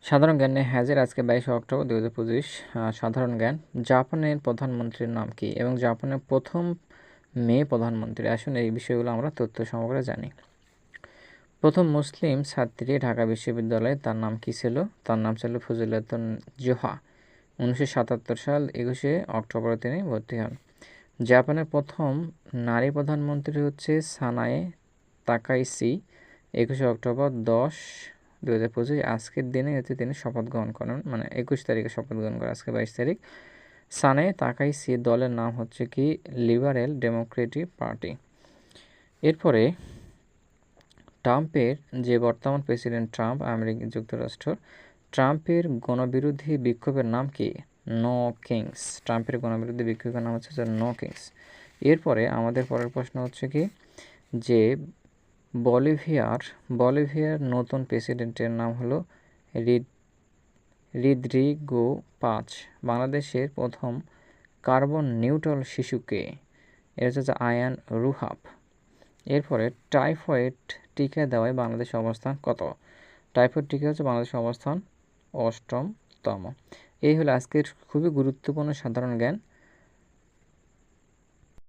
সাধারণ জ্ঞানে হ্যাজের আজকে 22 অক্টোবর 2025। সাধারণ জ্ঞান, জাপানের প্রধানমন্ত্রীর নাম কি এবং জাপানের প্রথম মেয়ে প্রধানমন্ত্রী? আসুন এই বিষয়গুলো আমরা তথ্য সহকারে জানি। প্রথম মুসলিম ছাত্রী ঢাকা বিশ্ববিদ্যালয়ে, তার নাম কি ছিল? তার নাম ছিল ফজিলাতুন জোহা। 1977 সাল 21 অক্টোবরে তিনি ভর্তি হন। জাপানের প্রথম নারী প্রধানমন্ত্রী হচ্ছে সানায়ে তাকাইসি। 21 অক্টোবর 2025 আজকের দিনে হচ্ছে তিনি শপথ গ্রহণ করেন, মানে 21 তারিখে শপথ গ্রহণ করেন, আজকে 22 তারিখ। সানায়ে তাকাইসি দলের নাম হচ্ছে কি লিবারেল ডেমোক্রেটিক পার্টি। এরপরে ট্রাম্পের যে বর্তমান প্রেসিডেন্ট ট্রাম্প আমেরিকা যুক্তরাষ্ট্র, ট্রাম্পের গণবিরোধী বিক্ষোভের নাম কি? No Kings. ট্রাম্পের গণবিরোধী বিক্ষোভের নাম হচ্ছে নো কিংস। এরপরে আমাদের পরের প্রশ্ন হচ্ছে কি যে বলিভিয়ার নতুন প্রেসিডেন্টের নাম হলো রদ্রিগো পাজ। বাংলাদেশের প্রথম কার্বন নিউট্রাল শিশুকে, এর হচ্ছে আয়ান রুহাব। এরপরে টাইফয়েড টিকা দেওয়ায় বাংলাদেশের অবস্থান কত? টাইফয়েড টিকা হচ্ছে বাংলাদেশের অবস্থান 8তম। এই হলো আজকের খুবই গুরুত্বপূর্ণ সাধারণ জ্ঞান।